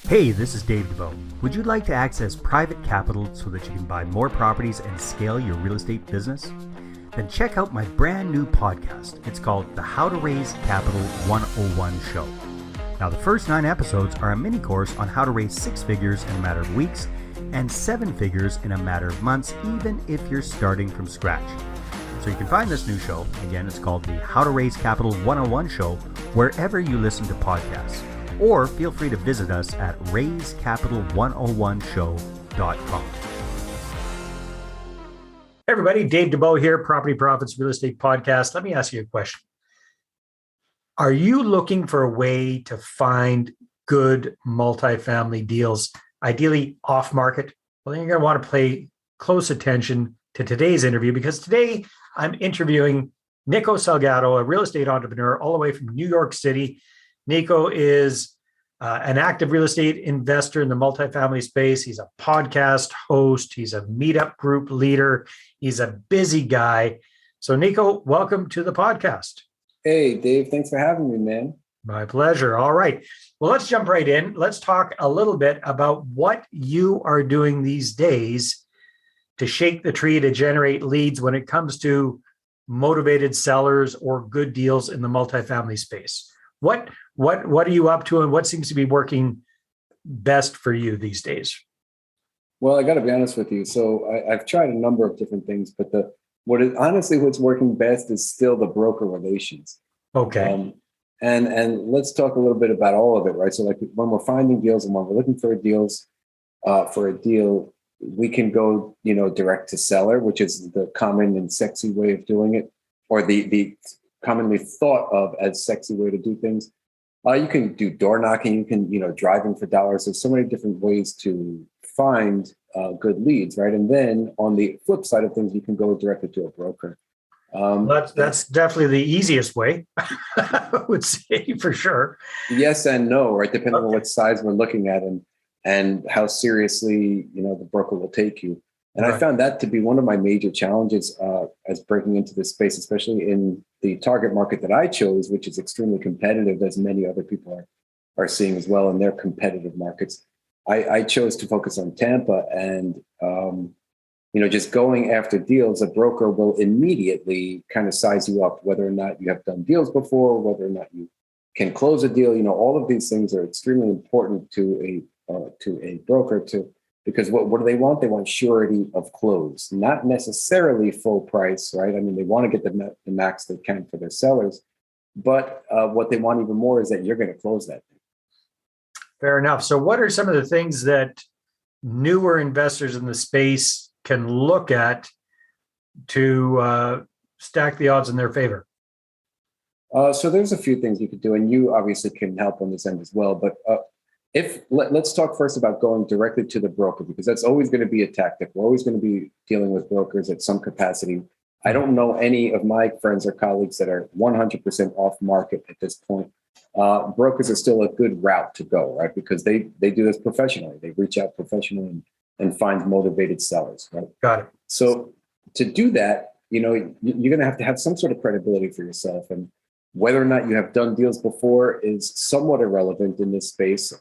Hey, this is Dave Dubeau. Would you like to access private capital so that you can buy more properties and scale your real estate business? Then check out my brand new podcast. It's called the How to Raise Capital 101 Show. Now, the first 9 episodes are a mini course on how to raise 6 figures in a matter of weeks and 7 figures in a matter of months, even if you're starting from scratch. So you can find this new show, again, it's called the How to Raise Capital 101 Show, wherever you listen to podcasts. Or feel free to visit us at raisecapital101show.com. Hey everybody, Dave Dubeau here, Property Profits Real Estate Podcast. Let me ask you a question. Are you looking for a way to find good multifamily deals, ideally off market? Well, then you're going to want to pay close attention to today's interview, because today I'm interviewing Nico Salgado, a real estate entrepreneur all the way from New York City. Nico is an active real estate investor in the multifamily space. He's a podcast host. He's a meetup group leader. He's a busy guy. So Nico, welcome to the podcast. Hey, Dave, thanks for having me, man. My pleasure. All right. Well, let's jump right in. Let's talk a little bit about what you are doing these days to shake the tree to generate leads when it comes to motivated sellers or good deals in the multifamily space. What are you up to, and what seems to be working best for you these days? Well, I got to be honest with you. So I've tried a number of different things, but what's working best is still the broker relations. Okay. And let's talk a little bit about all of it, right? So like when we're finding deals and when we're looking for a deal, we can go, direct to seller, which is the common and sexy way of doing it, or the commonly thought of as sexy way to do things. You can do door knocking. You can, driving for dollars. There's so many different ways to find good leads, right? And then on the flip side of things, you can go directly to a broker. That's definitely the easiest way, I would say, for sure. Yes and no, right? Depending on what size we're looking at and how seriously, the broker will take you. And right. I found that to be one of my major challenges as breaking into this space, especially in the target market that I chose, which is extremely competitive, as many other people are seeing as well in their competitive markets. I chose to focus on Tampa, and just going after deals. A broker will immediately kind of size you up, whether or not you have done deals before, whether or not you can close a deal. All of these things are extremely important to a broker because what do they want? They want surety of close, not necessarily full price, right? I mean, they want to get the max they can for their sellers, but what they want even more is that you're going to close that thing. Fair enough. So what are some of the things that newer investors in the space can look at to stack the odds in their favor? So there's a few things you could do, and you obviously can help on this end as well, but let's talk first about going directly to the broker, because that's always going to be a tactic. We're always going to be dealing with brokers at some capacity. I don't know any of my friends or colleagues that are 100% off market at this point. Brokers are still a good route to go, right? Because they do this professionally. They reach out professionally and find motivated sellers, right? Got it. So to do that, you're going to have some sort of credibility for yourself. And whether or not you have done deals before is somewhat irrelevant in this space.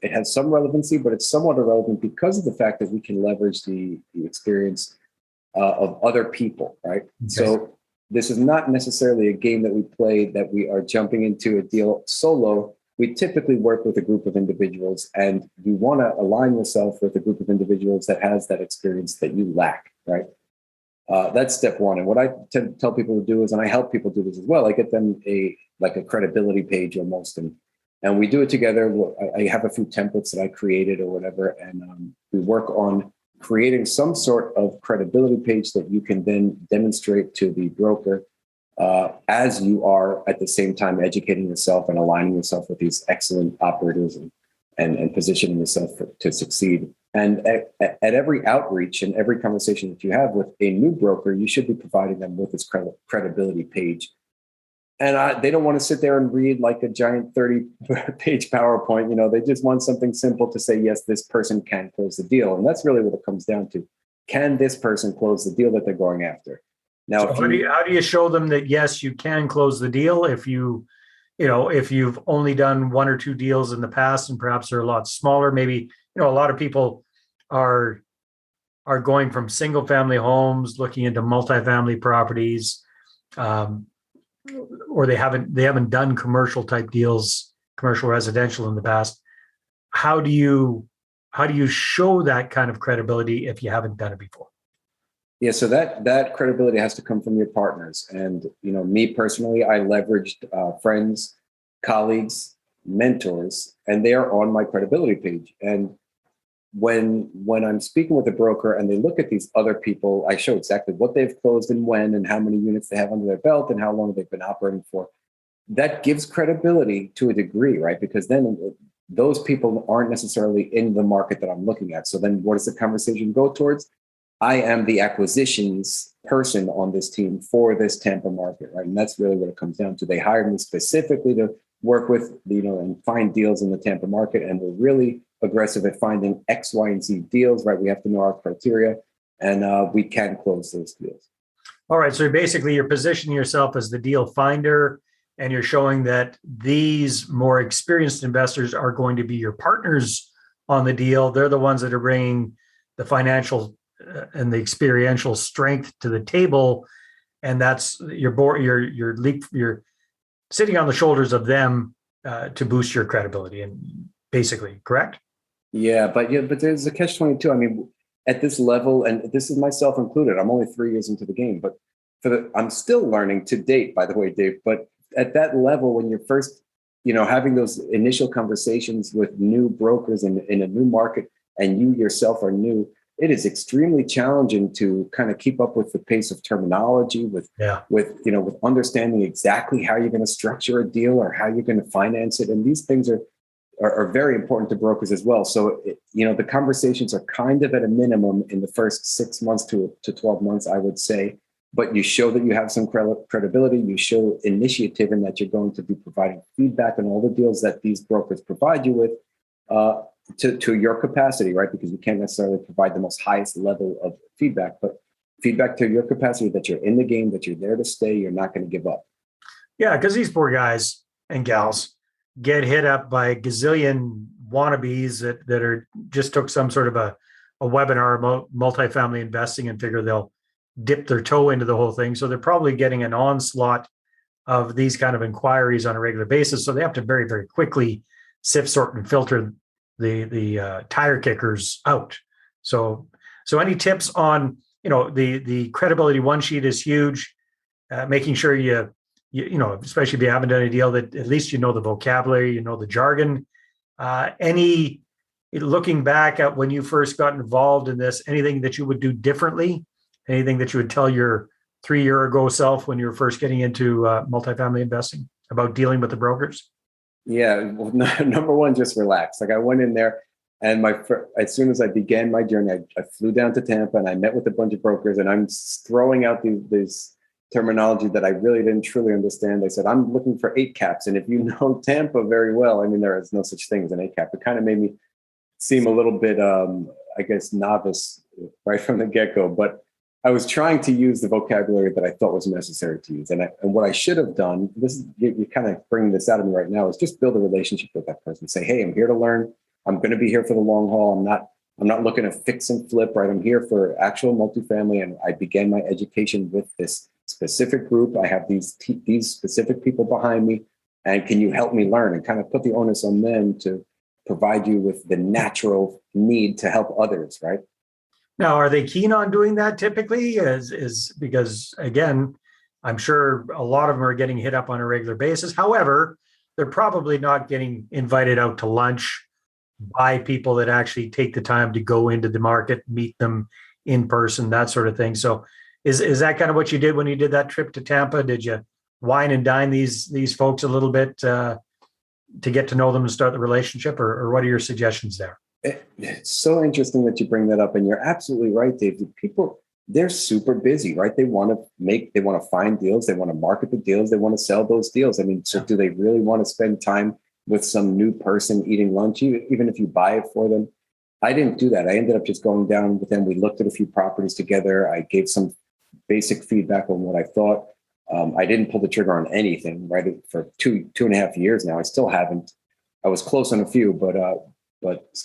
It has some relevancy, but it's somewhat irrelevant because of the fact that we can leverage the experience of other people, right? Okay. So this is not necessarily a game that we play that we are jumping into a deal solo. We typically work with a group of individuals, and you want to align yourself with a group of individuals that has that experience that you lack, right? That's step one. And what I tend to tell people to do is, and I help people do this as well, I get them a credibility page almost, and we do it together. I have a few templates that I created or whatever, and we work on creating some sort of credibility page that you can then demonstrate to the broker as you are at the same time educating yourself and aligning yourself with these excellent operators and positioning yourself to succeed. And at every outreach and every conversation that you have with a new broker, you should be providing them with this credibility page. And they don't want to sit there and read like a giant 30-page PowerPoint. They just want something simple to say, yes, this person can close the deal. And that's really what it comes down to. Can this person close the deal that they're going after? Now, so how do you show them that, yes, you can close the deal if you if you've only done one or two deals in the past and perhaps they're a lot smaller, maybe, a lot of people are going from single family homes, looking into multifamily properties, or they haven't done commercial type deals, commercial residential in the past. How do you show that kind of credibility if you haven't done it before? Yeah, so that credibility has to come from your partners. And me personally, I leveraged friends, colleagues, mentors, and they are on my credibility page. And when I'm speaking with a broker and they look at these other people, I show exactly what they've closed and when, and how many units they have under their belt, and how long they've been operating for. That gives credibility to a degree, right? Because then those people aren't necessarily in the market that I'm looking at. So then what does the conversation go towards? I am the acquisitions person on this team for this Tampa market, right? And that's really what it comes down to. They hired me specifically to work with, and find deals in the Tampa market. And we're really aggressive at finding X, Y, and Z deals, right? We have to know our criteria, and we can close those deals. All right. So basically you're positioning yourself as the deal finder, and you're showing that these more experienced investors are going to be your partners on the deal. They're the ones that are bringing the financial and the experiential strength to the table, and that's you're sitting on the shoulders of them to boost your credibility, and basically, correct? Yeah, but there's a catch-22. I mean, at this level, and this is myself included, I'm only 3 years into the game, but I'm still learning to date, by the way, Dave. But at that level, when you're first, having those initial conversations with new brokers in a new market, and you yourself are new, it is extremely challenging to kind of keep up with the pace of terminology, with understanding exactly how you're going to structure a deal or how you're going to finance it. And these things are very important to brokers as well. So, the conversations are kind of at a minimum in the first 6 months to 12 months, I would say. But you show that you have some credibility, you show initiative, and that you're going to be providing feedback on all the deals that these brokers provide you with. To your capacity, right? Because you can't necessarily provide the most highest level of feedback, but feedback to your capacity that you're in the game, that you're there to stay, you're not going to give up. Yeah, because these poor guys and gals get hit up by a gazillion wannabes that are just took some sort of a webinar about multifamily investing and figure they'll dip their toe into the whole thing. So they're probably getting an onslaught of these kind of inquiries on a regular basis. So they have to very, very quickly sift, sort, and filter the tire kickers out. So any tips on, the credibility one sheet is huge, making sure you especially if you haven't done a deal, that at least the vocabulary, the jargon. Any looking back at when you first got involved in this, anything that you would do differently, anything that you would tell your 3-year ago self when you were first getting into multifamily investing about dealing with the brokers? Yeah, well, number one, just relax. Like I went in there, and as soon as I began my journey, I flew down to Tampa and I met with a bunch of brokers, and I'm throwing out these terminology that I really didn't truly understand. They said, I'm looking for 8 caps. And if you know Tampa very well, I mean, there is no such thing as an 8 cap. It kind of made me seem a little bit, I guess, novice right from the get-go. But I was trying to use the vocabulary that I thought was necessary to use. And what I should have done, you're kind of bringing this out of me right now, is just build a relationship with that person. Say, hey, I'm here to learn. I'm going to be here for the long haul. I'm not looking to fix and flip, right? I'm here for actual multifamily. And I began my education with this specific group. I have these specific people behind me. And can you help me learn? And kind of put the onus on them to provide you with the natural need to help others, right? Now, are they keen on doing that typically? Is because, again, I'm sure a lot of them are getting hit up on a regular basis. However, they're probably not getting invited out to lunch by people that actually take the time to go into the market, meet them in person, that sort of thing. So is that kind of what you did when you did that trip to Tampa? Did you wine and dine these folks a little bit to get to know them and start the relationship, or what are your suggestions there? It's so interesting that you bring that up, and you're absolutely right, Dave. People, they're super busy, right? They want to find deals, they want to market the deals, they want to sell those deals. I mean, so do they really want to spend time with some new person eating lunch, even if you buy it for them? I didn't do that. I ended up just going down with them. We looked at a few properties together. I gave some basic feedback on what I thought. I didn't pull the trigger on anything, right? For two and a half years now. I still haven't. I was close on a few, but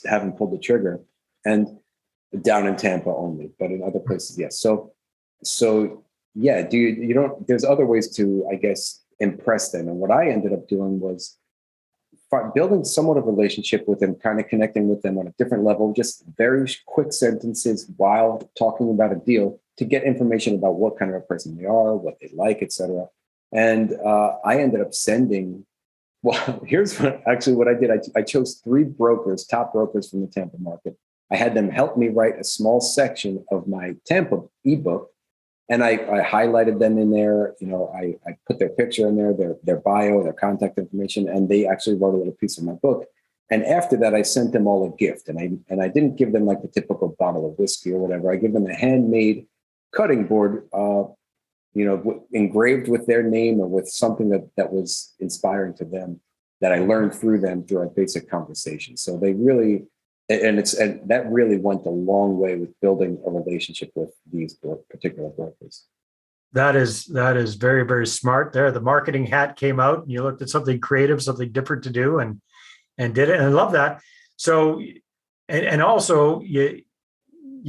haven't pulled the trigger. And down in Tampa only, but in other places, yes. So yeah, you don't, there's other ways to, I guess, impress them. And what I ended up doing was building somewhat of a relationship with them, kind of connecting with them on a different level, just very quick sentences while talking about a deal to get information about what kind of a person they are, what they like, etc. And I ended up sending, well, here's what I did. I chose 3 brokers, top brokers from the Tampa market. I had them help me write a small section of my Tampa ebook. And I highlighted them in there. I put their picture in there, their bio, their contact information, and they actually wrote a little piece of my book. And after that, I sent them all a gift. And I didn't give them like the typical bottle of whiskey or whatever. I give them a handmade cutting board, engraved with their name or with something that was inspiring to them, that I learned through our basic conversation. So they really, and that really went a long way with building a relationship with these particular brokers. That is very, very smart there. The marketing hat came out and you looked at something creative, something different to do and did it. And I love that. So, and also you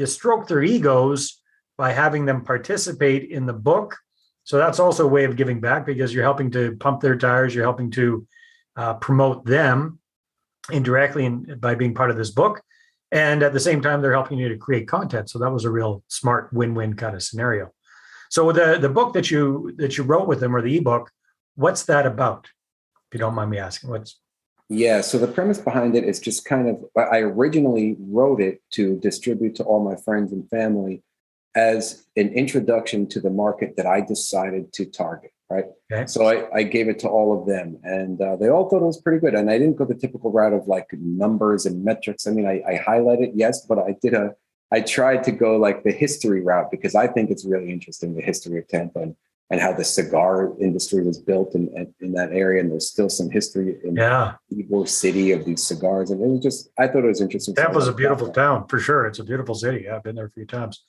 stroke their egos by having them participate in the book. So that's also a way of giving back, because you're helping to pump their tires. You're helping to promote them indirectly by being part of this book. And at the same time, they're helping you to create content. So that was a real smart win-win kind of scenario. So the book that you wrote with them, or the ebook, what's that about? If you don't mind me asking, Yeah, so the premise behind it is just kind of, I originally wrote it to distribute to all my friends and family as an introduction to the market that I decided to target, right? Okay. So I gave it to all of them, and they all thought it was pretty good. And I didn't go the typical route of like numbers and metrics. I mean, I highlighted, yes, but I tried to go like the history route, because I think it's really interesting, the history of Tampa and how the cigar industry was built in that area. And there's still some history in Dubeau city of these cigars. And it was just, I thought it was interesting. Tampa's a beautiful town for sure. It's a beautiful city. I've been there a few times.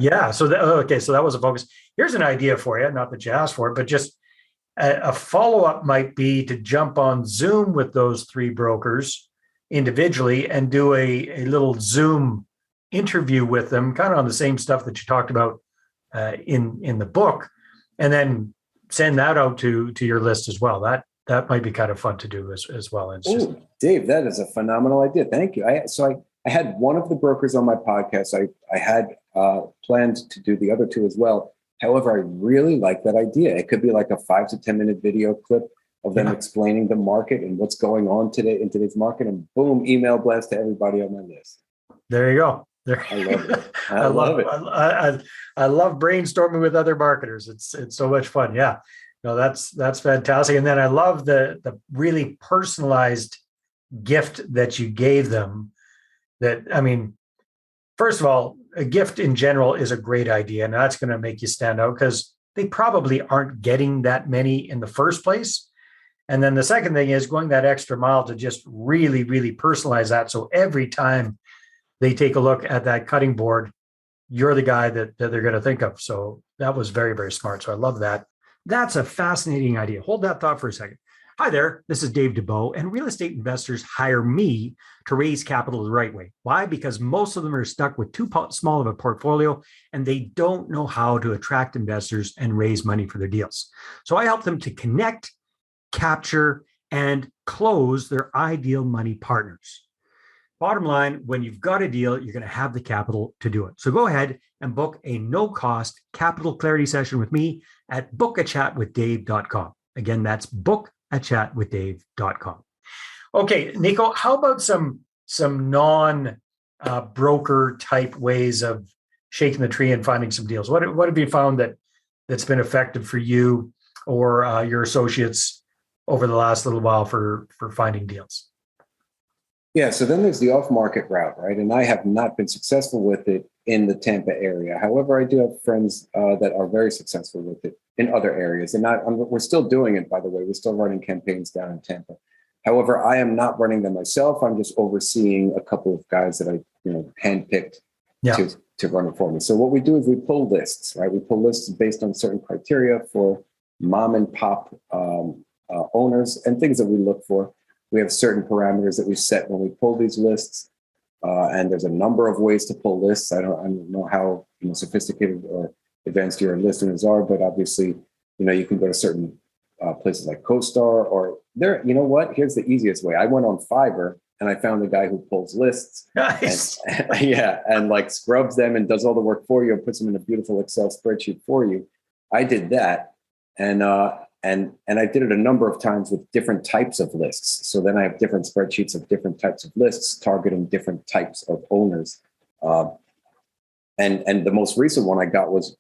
Yeah. So that was a focus. Here's an idea for you. Not that you asked for it, but just a follow-up might be to jump on Zoom with those 3 brokers individually and do a little Zoom interview with them, kind of on the same stuff that you talked about in the book, and then send that out to your list as well. That might be kind of fun to do as well. Oh, Dave, that is a phenomenal idea. Thank you. I had one of the brokers on my podcast. I had planned to do the other 2 as well. However, I really like that idea. It could be like a 5 to 10 minute video clip of them explaining the market and what's going on today in today's market, and boom, email blast to everybody on my list. There you go. I love it. I love it. I love brainstorming with other marketers. It's so much fun. Yeah, no, that's fantastic. And then I love the really personalized gift that you gave them. That, I mean, first of all, a gift in general is a great idea, and that's going to make you stand out, because they probably aren't getting that many in the first place. And then the second thing is going that extra mile to just really, really personalize that. So every time they take a look at that cutting board, you're the guy that they're going to think of. So that was very, very smart. So I love that. That's a fascinating idea. Hold that thought for a second. Hi there, this is Dave Dubeau, and real estate investors hire me to raise capital the right way. Why? Because most of them are stuck with too small of a portfolio, and they don't know how to attract investors and raise money for their deals. So I help them to connect, capture, and close their ideal money partners. Bottom line, when you've got a deal, you're going to have the capital to do it. So go ahead and book a no-cost capital clarity session with me at bookachatwithdave.com. Again, that's bookachatwithdave.com. Okay, Nico, how about some non-broker type ways of shaking the tree and finding some deals? What have you found that's been effective for you or your associates over the last little while for finding deals? Yeah, so then there's the off-market route, right? And I have not been successful with it in the Tampa area. However, I do have friends that are very successful with it in other areas. And we're still doing it, by the way. We're still running campaigns down in Tampa. However, I am not running them myself. I'm just overseeing a couple of guys that I handpicked Yeah. to run it for me. So what we do is we pull lists, right? We pull lists based on certain criteria for mom and pop owners and things that we look for. We have certain parameters that we set when we pull these lists. And there's a number of ways to pull lists. I don't know how sophisticated or advanced your listeners are, but obviously, you can go to certain places like CoStar or there. You know what? Here's the easiest way. I went on Fiverr and I found a guy who pulls lists. Nice. And like scrubs them and does all the work for you and puts them in a beautiful Excel spreadsheet for you. I did that, and I did it a number of times with different types of lists. So then I have different spreadsheets of different types of lists targeting different types of owners. And the most recent one I got was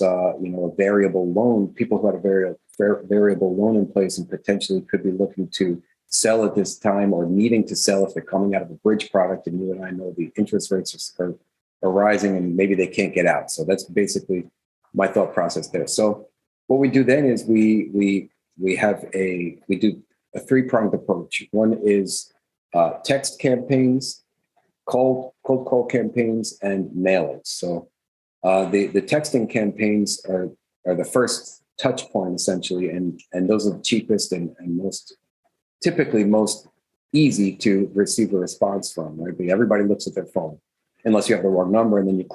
a variable loan. People who had a variable loan in place and potentially could be looking to sell at this time or needing to sell if they're coming out of a bridge product. And you and I know the interest rates are rising and maybe they can't get out. So that's basically my thought process there. So what we do then is we do a three-pronged approach. One is text campaigns, cold call campaigns, and mailings. So the texting campaigns are the first touch point essentially, and those are the cheapest and most easy to receive a response from, right? But everybody looks at their phone unless you have the wrong number, and then you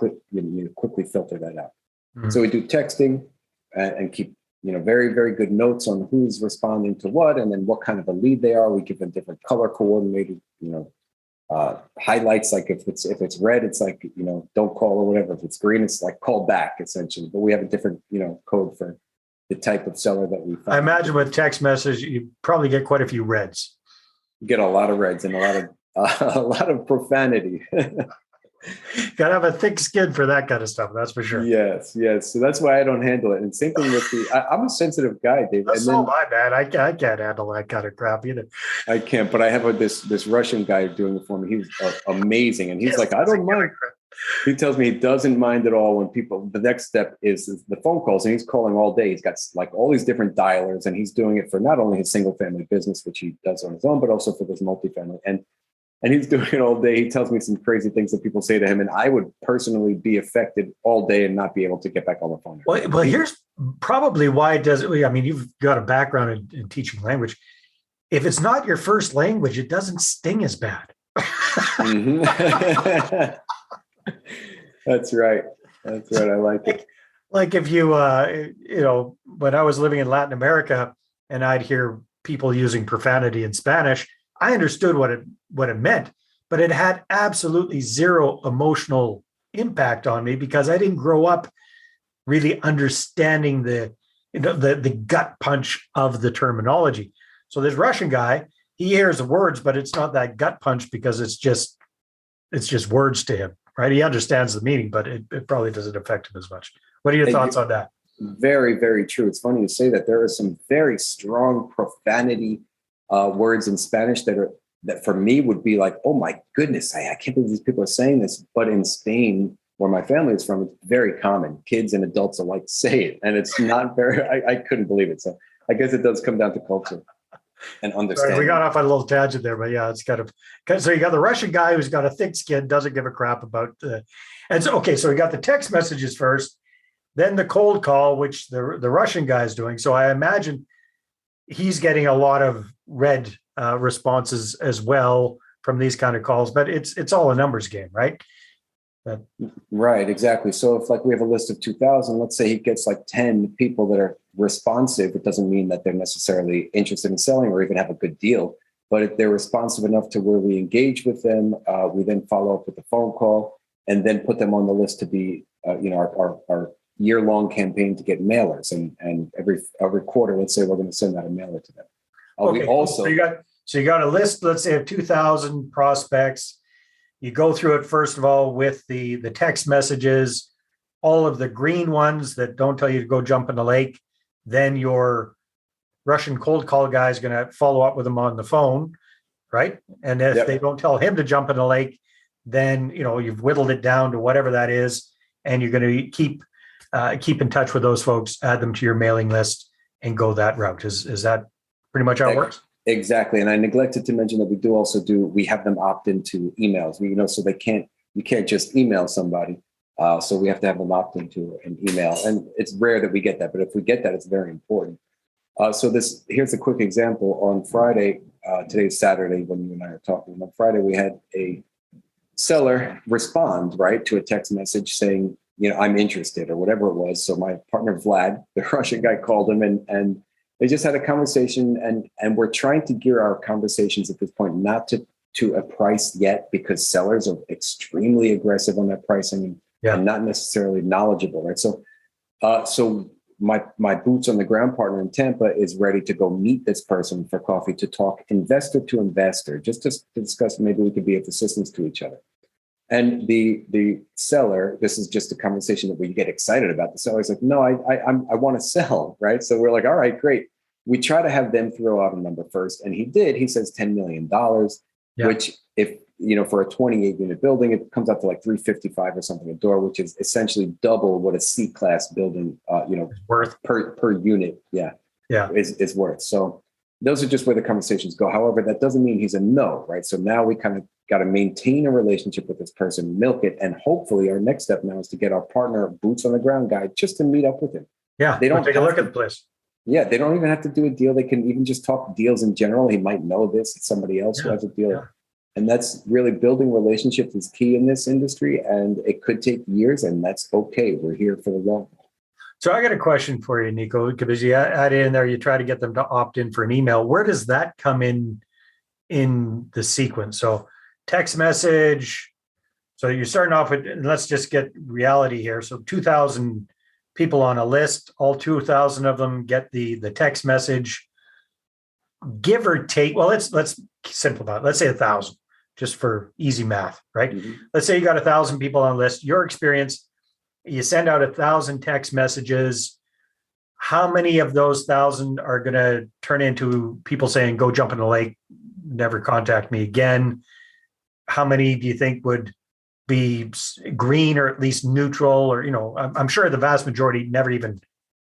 quickly filter that out. Mm-hmm. So we do texting and keep very, very good notes on who's responding to what, and then what kind of a lead they are. We give them different color coordinated highlights. Like if it's red, it's like don't call or whatever. If it's green, it's like call back essentially. But we have a different code for the type of seller that we find. I imagine with text message, you probably get quite a few reds. You get a lot of reds and a lot of profanity. Got to have a thick skin for that kind of stuff. That's for sure. Yes. So that's why I don't handle it. And same thing with I'm a sensitive guy, Dave. That's so my bad. I can't handle that kind of crap either. I can't, but I have this Russian guy doing it for me. He's amazing. And he's like, I don't mind. He tells me he doesn't mind at all when people, the next step is the phone calls, and he's calling all day. He's got like all these different dialers, and he's doing it for not only his single family business, which he does on his own, but also for this multifamily. And he's doing it all day. He tells me some crazy things that people say to him, and I would personally be affected all day and not be able to get back on the phone. Well, here's probably why it does. I mean, you've got a background in teaching language. If it's not your first language, it doesn't sting as bad. Mm-hmm. That's right. I like it. Like if you, when I was living in Latin America and I'd hear people using profanity in Spanish, I understood what it meant, but it had absolutely zero emotional impact on me because I didn't grow up really understanding the gut punch of the terminology. So this Russian guy, he hears the words, but it's not that gut punch because it's just words to him, right? He understands the meaning, but it probably doesn't affect him as much. What are your thoughts on that? Very, very true. It's funny you say that. There are some very strong profanity words in Spanish that for me would be like, oh my goodness, I can't believe these people are saying this. But in Spain, where my family is from, it's very common. Kids and adults alike say it, and it's not very. I couldn't believe it. So I guess it does come down to culture and understanding. Sorry, we got off on a little tangent there, but yeah, it's kind of so you got the Russian guy who's got a thick skin, doesn't give a crap about. And so so we got the text messages first, then the cold call, which the Russian guy is doing. So I imagine he's getting a lot of red responses as well from these kind of calls, but it's all a numbers game, right? Right, exactly. So if like we have a list of 2,000, let's say he gets like 10 people that are responsive, it doesn't mean that they're necessarily interested in selling or even have a good deal. But if they're responsive enough to where we engage with them, we then follow up with a phone call and then put them on the list to be, our year-long campaign to get mailers. And every quarter, let's say we're going to send out a mailer to them. Okay. We also so you got a list, let's say of 2,000 prospects. You go through it, first of all, with the text messages, all of the green ones that don't tell you to go jump in the lake. Then your Russian cold call guy is going to follow up with them on the phone, right? And if they don't tell him to jump in the lake, then you've whittled it down to whatever that is, and you're going to keep in touch with those folks, add them to your mailing list, and go that route. Is that pretty much how it works? Exactly. And I neglected to mention that we have them opt into emails, so they can't You can't just email somebody. So we have to have them opt into an email. And it's rare that we get that, but if we get that, it's very important. Here's a quick example. On Friday, today's Saturday when you and I are talking. On Friday, we had a seller respond, right, to a text message saying, I'm interested or whatever it was. So my partner, Vlad, the Russian guy, called him and they just had a conversation. And we're trying to gear our conversations at this point, not to a price yet, because sellers are extremely aggressive on that pricing and not necessarily knowledgeable, right? So my boots on the ground partner in Tampa is ready to go meet this person for coffee to talk investor to investor, just to discuss maybe we could be of assistance to each other. And the seller, this is just a conversation that we get excited about. The seller's like, no, I want to sell, right? So we're like, all right, great. We try to have them throw out a number first, and he did. He says $10 million, which if for a 28 unit building, it comes up to like 355 or something a door, which is essentially double what a C-class building, worth per unit. Is worth. So those are just where the conversations go. However, that doesn't mean he's a no, right? So now we kind of got to maintain a relationship with this person, milk it. And hopefully our next step now is to get our partner, boots on the ground guy, just to meet up with him. Yeah. They don't take a look at the place. Yeah. They don't even have to do a deal. They can even just talk deals in general. He might know this. It's somebody else who has a deal. Yeah. And that's really building relationships is key in this industry. And it could take years, and that's okay. We're here for the long haul. So I got a question for you, Nico, because you add in there, you try to get them to opt in for an email. Where does that come in the sequence? So text message. So you're starting off with, and let's just get reality here. So 2,000 people on a list, all 2,000 of them get the text message, give or take. Well, let's simplify it. Let's say 1,000, just for easy math, right? Mm-hmm. Let's say you got 1,000 people on a list. Your experience, you send out 1,000 text messages. How many of those 1,000 are going to turn into people saying, go jump in the lake, never contact me again? How many do you think would be green or at least neutral? Or, I'm sure the vast majority never even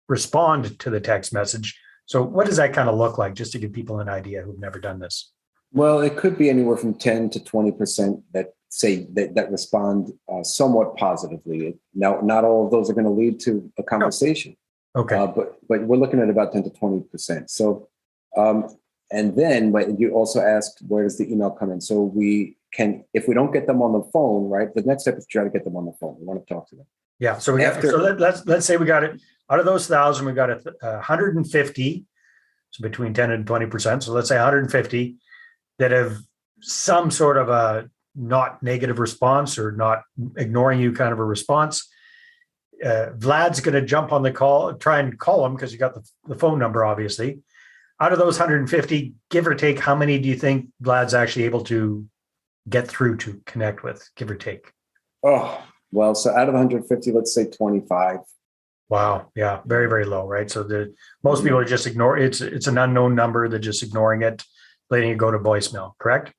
respond to the text message. So what does that kind of look like, just to give people an idea who've never done this? Well, it could be anywhere from 10 to 20% that say that respond somewhat positively. Now, not all of those are going to lead to a conversation. No. Okay. But we're looking at about 10 to 20%. So, and then but you also asked, where does the email come in? So we can, if we don't get them on the phone, right, the next step is to try to get them on the phone. We want to talk to them. Yeah. So let's say we got it out of those 1,000, we got 150. So between 10 and 20%. So let's say 150 that have some sort of a not negative response or not ignoring you kind of a response. Vlad's going to jump on the call, try and call him because you got the phone number, obviously. Out of those 150, give or take, how many do you think Vlad's actually able to get through to connect with, give or take? Oh, well, so out of 150, let's say 25. Wow. Yeah. Very, very low, right? So most people are just ignore it's an unknown number. They're just ignoring it, letting it go to voicemail, correct?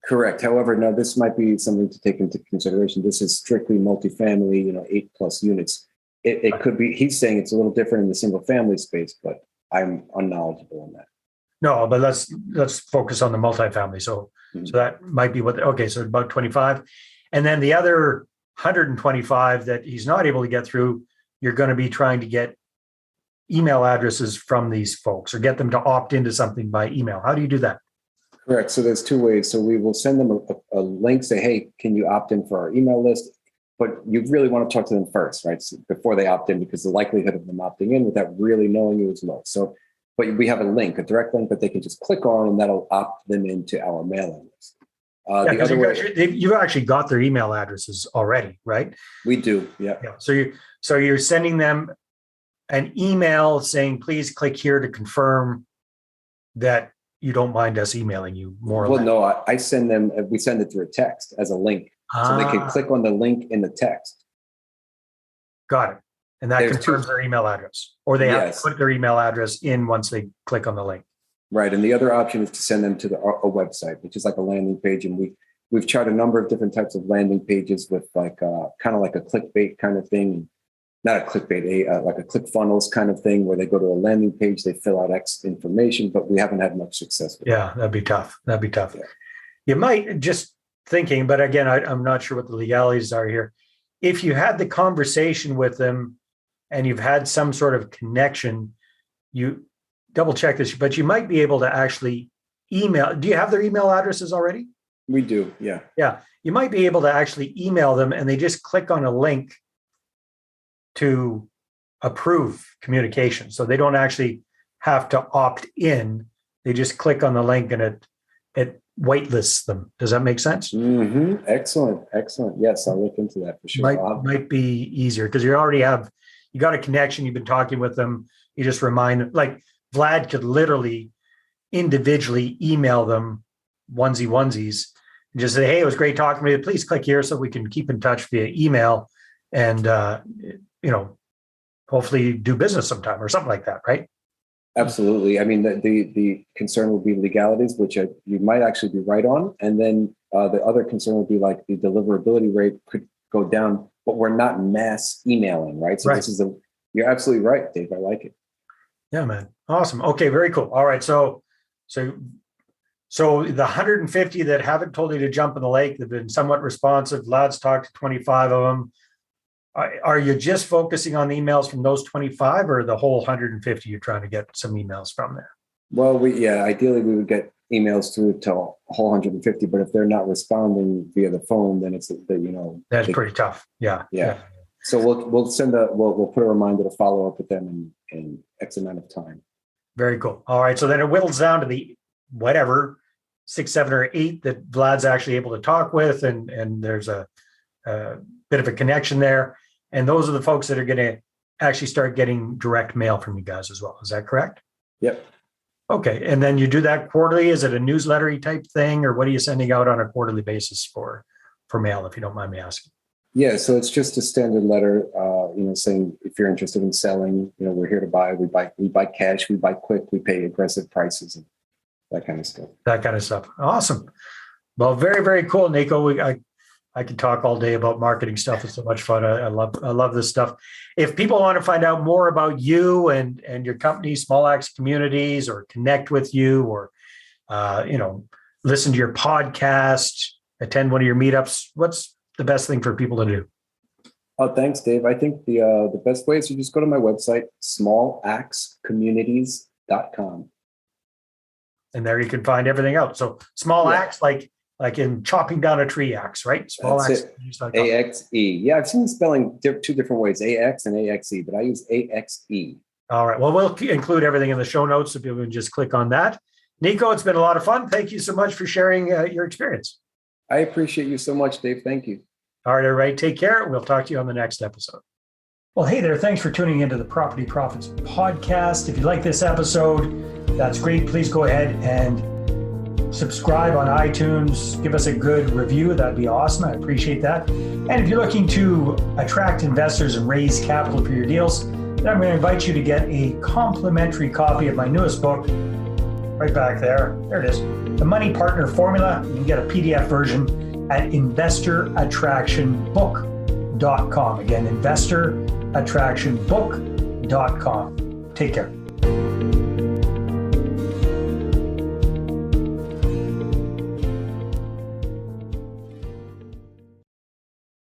Correct. However, now this might be something to take into consideration. This is strictly multifamily, 8+ units. It could be, he's saying it's a little different in the single family space, but I'm unknowledgeable on that. No, but let's focus on the multifamily. So that might be so about 25. And then the other 125 that he's not able to get through, you're going to be trying to get email addresses from these folks or get them to opt into something by email. How do you do that? Correct. So there's two ways. So we will send them a link, say, hey, can you opt in for our email list? But you really want to talk to them first, right? So before they opt in, because the likelihood of them opting in without really knowing you is low. So, but we have a link, a direct link that they can just click on, and that'll opt them into our mailing list. The other way, you've actually got their email addresses already, right? We do. Yeah. So you're sending them an email saying, please click here to confirm that you don't mind us emailing you more. Well, no, I send them, we send it through a text as a link. So they can click on the link in the text. Got it. And that confirms their email address, or they have to put their email address in once they click on the link. Right. And the other option is to send them to a website, which is like a landing page. And we've tried a number of different types of landing pages with like kind of like a clickbait kind of thing. Not a clickbait, like a ClickFunnels kind of thing where they go to a landing page, they fill out X information, but we haven't had much success with that. That'd be tough. Yeah. You might just thinking, but again, I'm not sure what the legalities are here. If you had the conversation with them and you've had some sort of connection, you double check this, but you might be able to actually email. Do you have their email addresses already? We do. Yeah. Yeah. You might be able to actually email them and they just click on a link to approve communication. So they don't actually have to opt in. They just click on the link and it whitelists them. Does that make sense? Mm-hmm. Excellent. Yes, I'll look into that for sure. Might be easier because you got a connection. You've been talking with them. You just remind them, like Vlad could literally individually email them onesies and just say, hey, it was great talking to you. Please click here so we can keep in touch via email and, hopefully do business sometime or something like that, right? Absolutely. I mean, the concern would be legalities, which you might actually be right on. And then the other concern would be like the deliverability rate could go down, but we're not mass emailing, right? So right. You're absolutely right, Dave. I like it. Yeah, man. Awesome. Okay, very cool. All right. So the 150 that haven't told you to jump in the lake, they've been somewhat responsive. Vlad's talked to 25 of them. Are you just focusing on the emails from those 25 or the whole 150 you're trying to get some emails from there? Well, ideally we would get emails through to a whole 150, but if they're not responding via the phone, then it's that's pretty tough. Yeah. So we'll put a reminder to follow up with them in X amount of time. Very cool. All right. So then it whittles down to the whatever 6, 7, or 8 that Vlad's actually able to talk with, and there's a bit of a connection there. And those are the folks that are going to actually start getting direct mail from you guys as well. Is that correct? Yep. Okay. And then you do that quarterly. Is it a newsletter-y type thing, or what are you sending out on a quarterly basis for mail, if you don't mind me asking? Yeah. So it's just a standard letter, saying if you're interested in selling, we're here to buy. We buy cash. We buy quick. We pay aggressive prices and that kind of stuff. Awesome. Well, very, very cool, Nico. I could talk all day about marketing stuff. It's so much fun. I love this stuff. If people want to find out more about you and your company, Small Axe Communities, or connect with you, or listen to your podcast, attend one of your meetups, what's the best thing for people to do? Oh, thanks, Dave. I think the best way is to just go to my website, smallacecommunities.com. And there you can find everything else. So small axe, like in chopping down a tree axe, right? Small axe. A-X-E. Yeah, I've seen the spelling two different ways, A-X and A-X-E, but I use A-X-E. All right. Well, we'll include everything in the show notes so people can just click on that. Nico, it's been a lot of fun. Thank you so much for sharing your experience. I appreciate you so much, Dave. Thank you. All right, everybody. Take care. We'll talk to you on the next episode. Well, hey there. Thanks for tuning into the Property Profits podcast. If you like this episode, that's great. Please go ahead and subscribe on iTunes. Give us a good review. That'd be awesome. I appreciate that. And if you're looking to attract investors and raise capital for your deals, then I'm going to invite you to get a complimentary copy of my newest book, right back there. There it is. The Money Partner Formula. You can get a PDF version at investorattractionbook.com. Again, investorattractionbook.com. Take care.